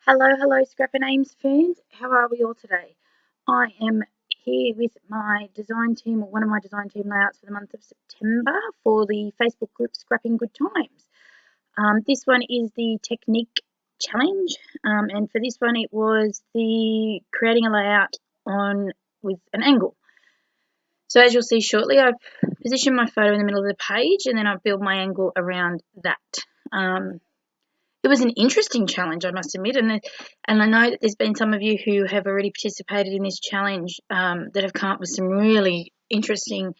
Hello, Scrapper Names fans. How are we all today? I am here with my design team, or one of my design team layouts for the month of September for the Facebook group Scrapping Good Times. This one is the Technique Challenge, and for this one it was the creating a layout with an angle. So as you'll see shortly, I've positioned my photo in the middle of the page, and then I've built my angle around that. It was an interesting challenge, I must admit, and I know that there's been some of you who have already participated in this challenge that have come up with some really interesting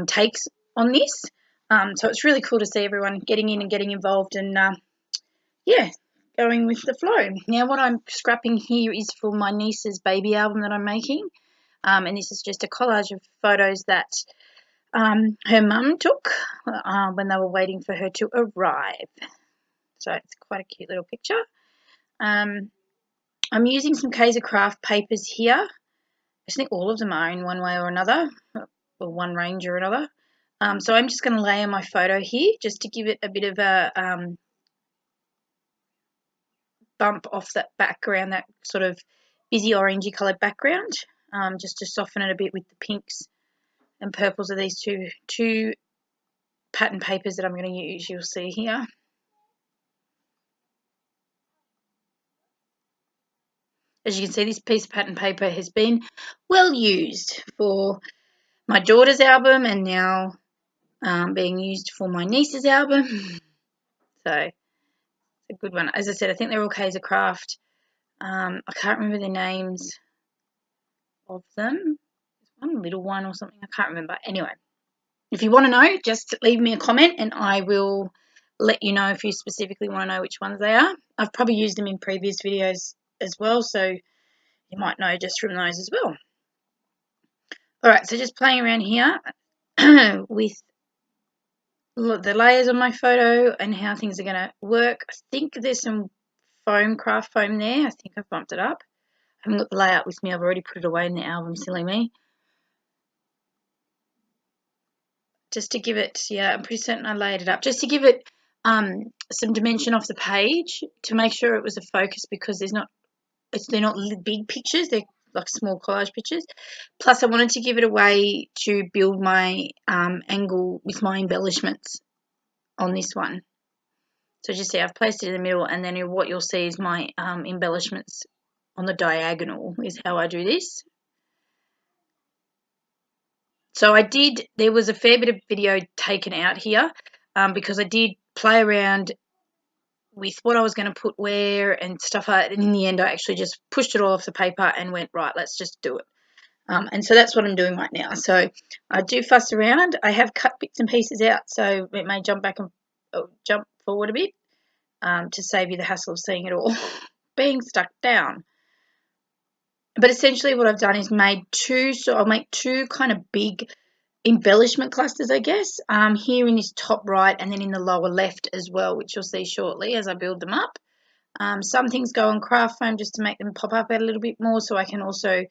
takes on this. So it's really cool to see everyone getting in and getting involved and, yeah, going with the flow. Now what I'm scrapping here is for my niece's baby album that I'm making, and this is just a collage of photos that her mum took when they were waiting for her to arrive. So it's quite a cute little picture. I'm using some Kaiser Craft papers here. I think all of them are in one way or another, or one range or another. So I'm just going to layer my photo here just to give it a bit of a bump off that background, that sort of busy orangey coloured background, just to soften it a bit with the pinks and purples of these two pattern papers that I'm going to use. You'll see here. As you can see, this piece of pattern paper has been well used for my daughter's album and now being used for my niece's album. So it's a good one. As I said, I think they're all Kaiser Craft. I can't remember the names of them. One little one or something. I can't remember. Anyway, if you want to know, just leave me a comment and I will let you know if you specifically want to know which ones they are. I've probably used them in previous videos as well, so you might know just from those as well. Alright, so just playing around here with the layers on my photo and how things are going to work. I think there's some craft foam there. I think I've bumped it up. I haven't got the layout with me. I've already put it away in the album, silly me. Just to give it, yeah, I'm pretty certain I laid it up. Just to give it some dimension off the page to make sure it was a focus, because they're not big pictures. They're like small collage pictures. Plus I wanted to give it a way to build my angle with my embellishments on this one. So just see, I've placed it in the middle, and then what you'll see is my embellishments on the diagonal is how I do this. So there was a fair bit of video taken out here because I did play around with what I was going to put where and stuff like that. And in the end, I actually just pushed it all off the paper and went, right, let's just do it. And so that's what I'm doing right now. So I do fuss around. I have cut bits and pieces out, so it may jump back and jump forward a bit to save you the hassle of seeing it all being stuck down. But essentially what I've done is made I'll make two kind of big embellishment clusters, I guess, here in this top right and then in the lower left as well, which you'll see shortly as I build them up. Some things go on craft foam just to make them pop up a little bit more, so I can also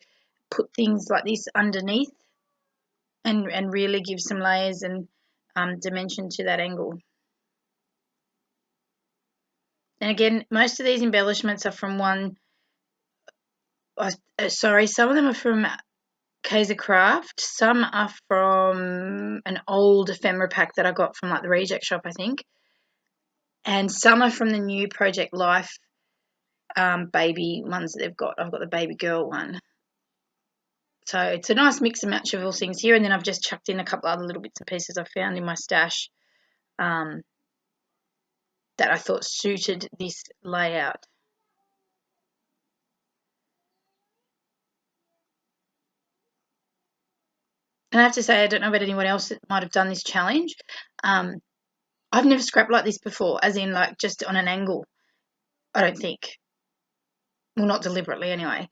put things like this underneath and really give some layers and dimension to that angle. And again, most of these embellishments are from some of them are from Kaiser Craft, some are from an old ephemera pack that I got from like the reject shop, I think, and some are from the new Project Life baby ones that they've got. I've got the baby girl one. So it's a nice mix and match of all things here, and then I've just chucked in a couple other little bits and pieces I found in my stash that I thought suited this layout. And I have to say, I don't know about anyone else that might have done this challenge. I've never scrapped like this before, as in like just on an angle, I don't think. Well, not deliberately anyway.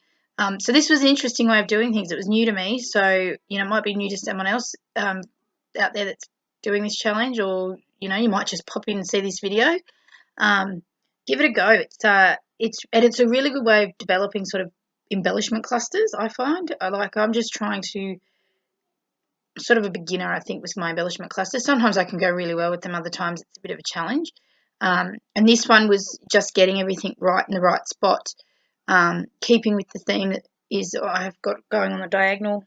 So this was an interesting way of doing things. It was new to me, so, you know, it might be new to someone else out there that's doing this challenge, or, you know, you might just pop in and see this video. Give it a go. It's a really good way of developing sort of embellishment clusters, I find. I'm just trying to, sort of a beginner, I think, with my embellishment clusters. Sometimes I can go really well with them, other times it's a bit of a challenge. And this one was just getting everything right in the right spot, keeping with the theme that is I've got going on the diagonal.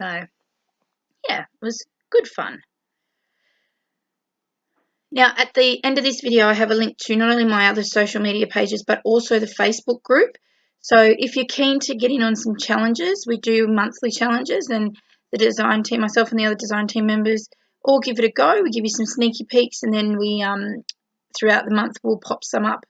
So yeah, it was good fun. Now at the end of this video I have a link to not only my other social media pages but also the Facebook group. So if you're keen to get in on some challenges, we do monthly challenges, and the design team, myself and the other design team members, all give it a go. We give you some sneaky peeks, and then we throughout the month we'll pop some up,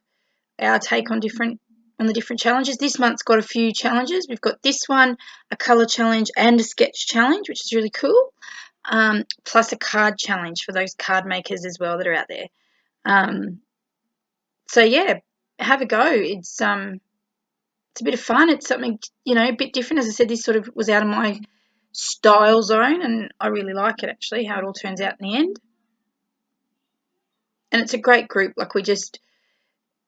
our take on the different challenges. This month's got a few challenges. We've got this one, a colour challenge and a sketch challenge, which is really cool, plus a card challenge for those card makers as well that are out there. So yeah, have a go. It's a bit of fun. It's something, you know, a bit different. As I said, this sort of was out of my style zone, and I really like it actually, how it all turns out in the end. And it's a great group. Like, we just,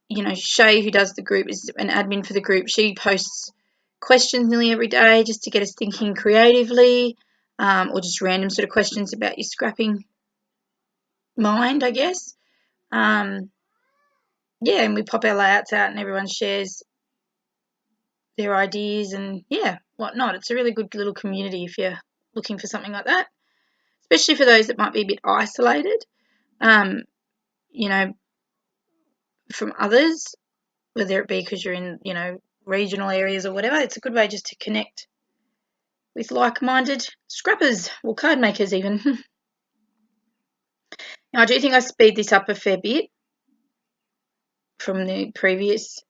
you know, Shay, who does the group, is an admin for the group. She posts questions nearly every day just to get us thinking creatively, or just random sort of questions about your scrapping mind, I guess. Yeah, and we pop our layouts out and everyone shares their ideas and, yeah, whatnot. It's a really good little community if you're looking for something like that, especially for those that might be a bit isolated, you know, from others, whether it be because you're in, you know, regional areas or whatever. It's a good way just to connect with like-minded scrappers, or card makers even. Now, I do think I speed this up a fair bit from the previous.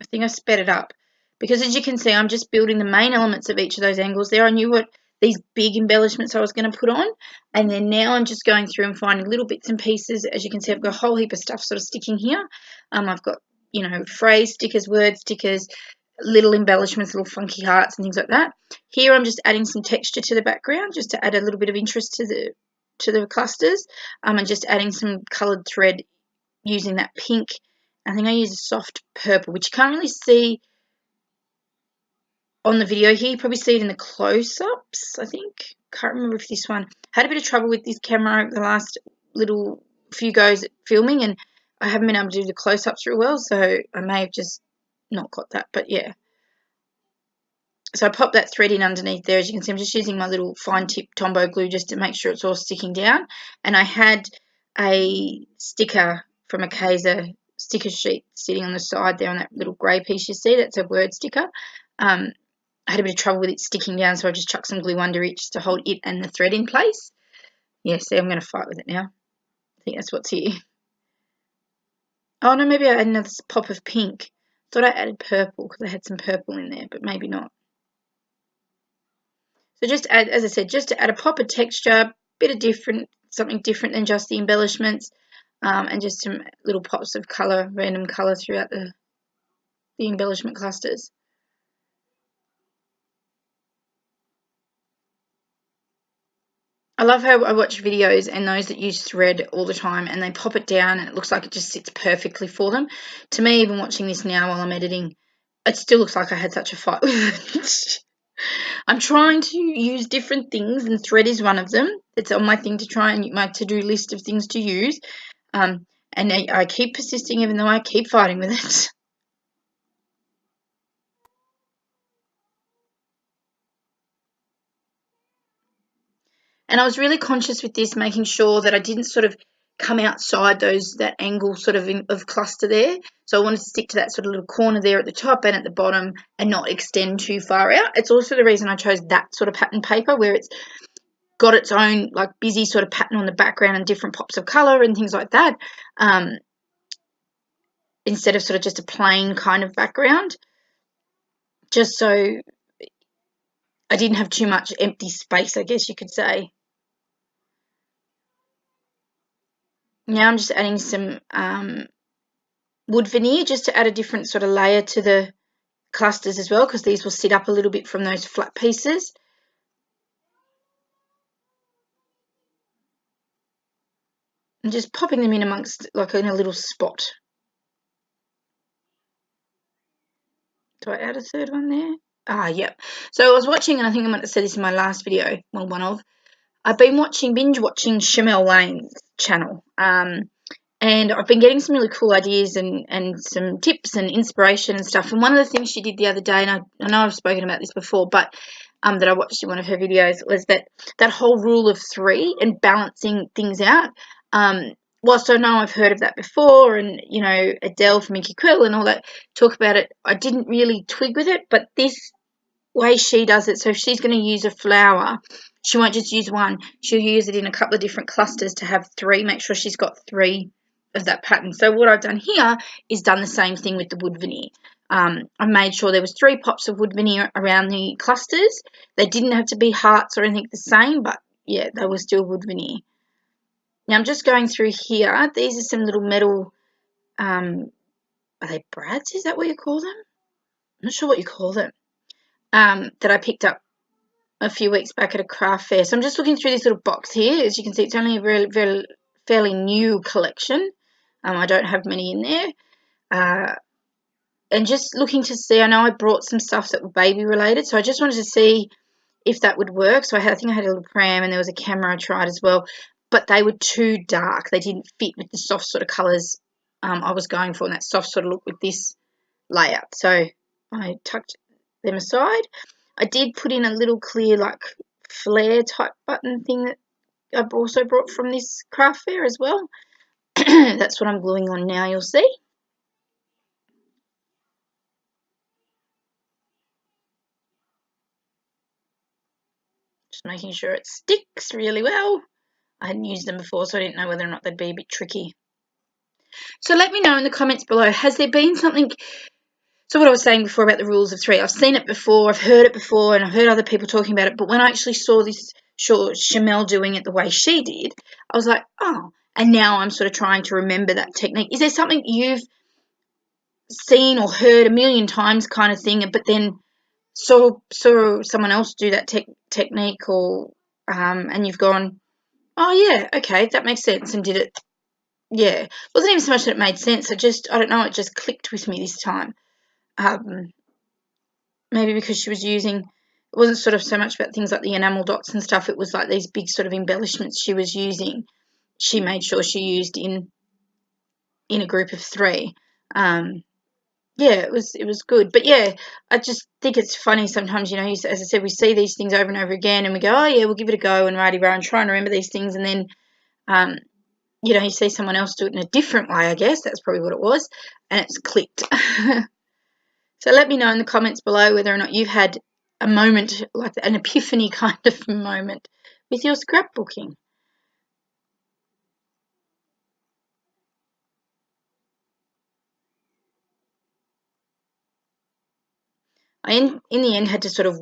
I think I sped it up because, as you can see, I'm just building the main elements of each of those angles there. I knew what these big embellishments I was going to put on, and then now I'm just going through and finding little bits and pieces. As you can see, I've got a whole heap of stuff sort of sticking here. I've got, you know, phrase stickers, word stickers, little embellishments, little funky hearts and things like that. Here I'm just adding some texture to the background just to add a little bit of interest to the clusters, and just adding some coloured thread using that pink. I think I use a soft purple, which you can't really see on the video here. You probably see it in the close-ups, I think. Can't remember if this one. Had a bit of trouble with this camera over the last little few goes at filming, and I haven't been able to do the close-ups real well, so I may have just not got that, but yeah. So I popped that thread in underneath there. As you can see, I'm just using my little fine tip Tombow glue just to make sure it's all sticking down. And I had a sticker from a Kaiser sticker sheet sitting on the side there on that little grey piece you see. That's a word sticker. I had a bit of trouble with it sticking down, so I just chucked some glue under it just to hold it and the thread in place. Yeah, see, I'm going to fight with it now. I think that's what's here. Oh, no, maybe I had another pop of pink. Thought I added purple because I had some purple in there, but maybe not. So just add, as I said, just to add a pop of texture, bit of different, something different than just the embellishments, and just some little pops of colour, random colour throughout the embellishment clusters. I love how I watch videos and those that use thread all the time and they pop it down and it looks like it just sits perfectly for them. To me, even watching this now while I'm editing, it still looks like I had such a fight with it. I'm trying to use different things, and thread is one of them. It's on my thing to try and my to-do list of things to use. And I keep persisting even though I keep fighting with it. And I was really conscious with this, making sure that I didn't sort of come outside that angle sort of cluster there. So I wanted to stick to that sort of little corner there at the top and at the bottom and not extend too far out. It's also the reason I chose that sort of pattern paper where it's got its own like busy sort of pattern on the background and different pops of colour and things like that, instead of sort of just a plain kind of background, just so I didn't have too much empty space, I guess you could say. Now I'm just adding some wood veneer just to add a different sort of layer to the clusters as well, because these will sit up a little bit from those flat pieces. And just popping them in amongst, like in a little spot. Do I add a third one there? Ah, yep. So I was watching, and I think I might have said this in my last video, well, I've been binge watching Shamel Lane's channel. And And I've been getting some really cool ideas and some tips and inspiration and stuff. And one of the things she did the other day, and I know I've spoken about this before, but that I watched in one of her videos, was that whole rule of 3 and balancing things out. Whilst I know I've heard of that before, and, you know, Adele from Inky Quill and all that talk about it, I didn't really twig with it. But this way she does it, so if she's going to use a flower, she won't just use one. She'll use it in a couple of different clusters to have 3, make sure she's got 3 of that pattern. So what I've done here is done the same thing with the wood veneer. I made sure there was 3 pops of wood veneer around the clusters. They didn't have to be hearts or anything the same, but yeah, they were still wood veneer. Now I'm just going through here. These are some little metal, are they brads? Is that what you call them? I'm not sure what you call them. That I picked up a few weeks back at a craft fair. So I'm just looking through this little box here. As you can see, it's only a fairly new collection. I don't have many in there. And just looking to see, I know I brought some stuff that were baby related, so I just wanted to see if that would work. So I think I had a little pram and there was a camera I tried as well, but they were too dark. They didn't fit with the soft sort of colours I was going for, and that soft sort of look with this layout. So I tucked them aside. I did put in a little clear, like, flare type button thing that I've also brought from this craft fair as well. That's what I'm gluing on now, you'll see. Just making sure it sticks really well. I hadn't used them before, so I didn't know whether or not they'd be a bit tricky. So let me know in the comments below, has there been something... So what I was saying before about the rules of 3, I've seen it before, I've heard it before, and I've heard other people talking about it, but when I actually saw this Chamel doing it the way she did, I was like, oh, and now I'm sort of trying to remember that technique. Is there something you've seen or heard a million times kind of thing, but then saw someone else do that technique, or and you've gone, oh yeah, okay, that makes sense, and did it? Yeah, it wasn't even so much that it made sense. I don't know, it just clicked with me this time. Maybe because she was using, it wasn't sort of so much about things like the enamel dots and stuff. It was like these big sort of embellishments she was using. She made sure she used in a group of 3. Yeah, it was good. But yeah, I just think it's funny sometimes, you know, as I said, we see these things over and over again and we go, oh yeah, we'll give it a go and righty-row and try and remember these things, and then you know, you see someone else do it in a different way, I guess that's probably what it was, and it's clicked. So let me know in the comments below whether or not you've had a moment like an epiphany kind of moment with your scrapbooking. I, in the end, had to sort of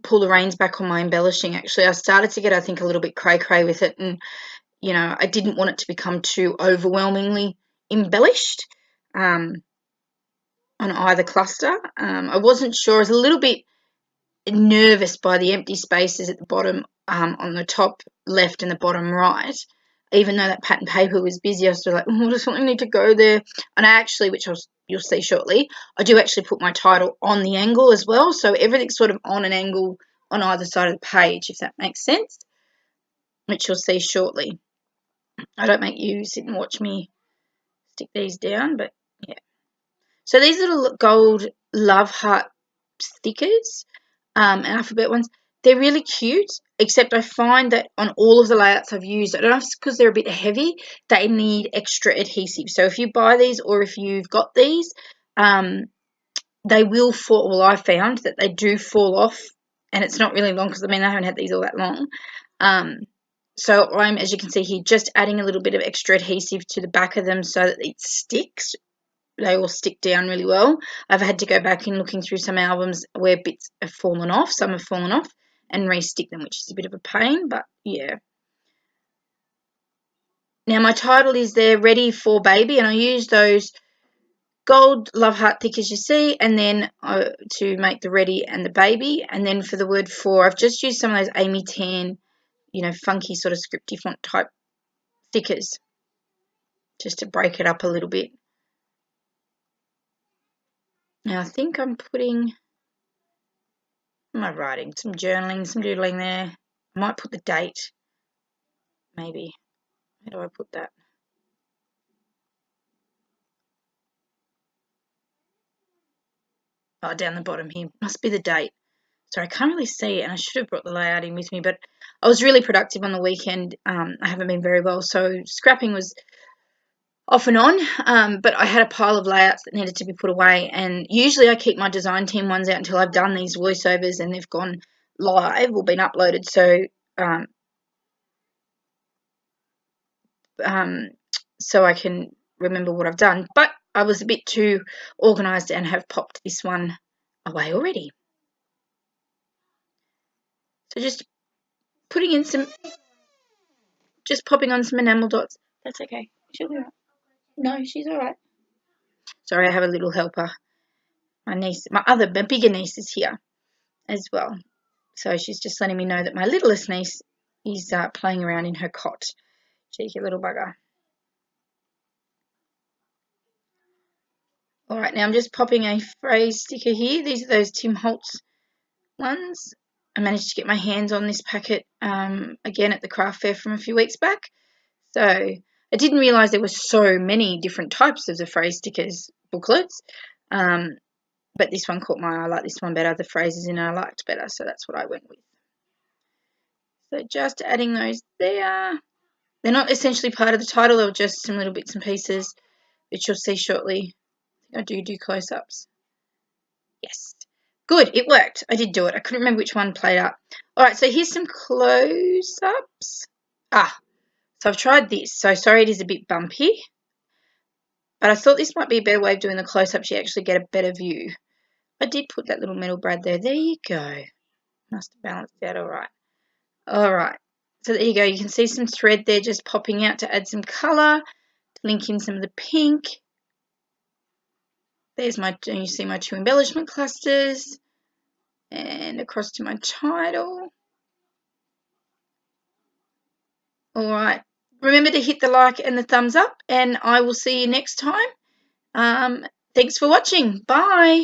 pull the reins back on my embellishing, actually. I started to get, I think, a little bit cray-cray with it, and, you know, I didn't want it to become too overwhelmingly embellished on either cluster. I wasn't sure. I was a little bit nervous by the empty spaces at the bottom on the top left and the bottom right. Even though that pattern paper was busy, I was sort of like, oh, does something need to go there? And I actually, which you'll see shortly, I do actually put my title on the angle as well, so everything's sort of on an angle on either side of the page, if that makes sense, which you'll see shortly. I don't make you sit and watch me stick these down, but yeah. So these little gold love heart stickers, alphabet ones, they're really cute, except I find that on all of the layouts I've used, I don't know if it's because they're a bit heavy, they need extra adhesive. So if you buy these or if you've got these, they will fall. Well, I found that they do fall off, and it's not really long because, I mean, I haven't had these all that long. So I'm, as you can see here, just adding a little bit of extra adhesive to the back of them so that it sticks. They all stick down really well. I've had to go back and looking through some albums where bits have fallen off, some have fallen off, and re-stick them, which is a bit of a pain, but yeah. Now my title is there, Ready for Baby, and I use those gold love heart thick as you see, and then to make the ready and the baby. And then for the word for, I've just used some of those Amy Tan, you know, funky sort of scripty font type stickers just to break it up a little bit. Now I think I'm putting, what am I writing? Some journaling, some doodling there. I might put the date, maybe. Where do I put that? down the bottom here. Must be the date. Sorry, I can't really see it, and I should have brought the layout in with me, but I was really productive on the weekend. I haven't been very well, so scrapping was off and on, but I had a pile of layouts that needed to be put away, and usually I keep my design team ones out until I've done these voiceovers and they've gone live or been uploaded, so I can remember what I've done. But I was a bit too organised and have popped this one away already. So just popping on some enamel dots. That's okay. She'll be all right. No, she's all right. Sorry, I have a little helper. My bigger niece is here as well. So she's just letting me know that my littlest niece is playing around in her cot. Cheeky little bugger. All right, now I'm just popping a phrase sticker here. These are those Tim Holtz ones. I managed to get my hands on this packet again at the craft fair from a few weeks back. So I didn't realise there were so many different types of the phrase stickers booklets. But this one caught my eye. I like this one better. The phrases in it I liked better, so that's what I went with. So just adding those there. They're not essentially part of the title, they're just some little bits and pieces, which you'll see shortly. I think I do close-ups. Yes. Good, it worked. I did do it. I couldn't remember which one played up. Alright, so here's some close-ups. So I've tried this. So sorry it is a bit bumpy. But I thought this might be a better way of doing the close-ups. You actually get a better view. I did put that little metal brad there. There you go. Must have balanced out alright. Alright. So there you go. You can see some thread there just popping out to add some colour. To link in some of the pink. There's you see my two embellishment clusters. And across to my title. Alright. Remember to hit the like and the thumbs up. And I will see you next time. Thanks for watching. Bye.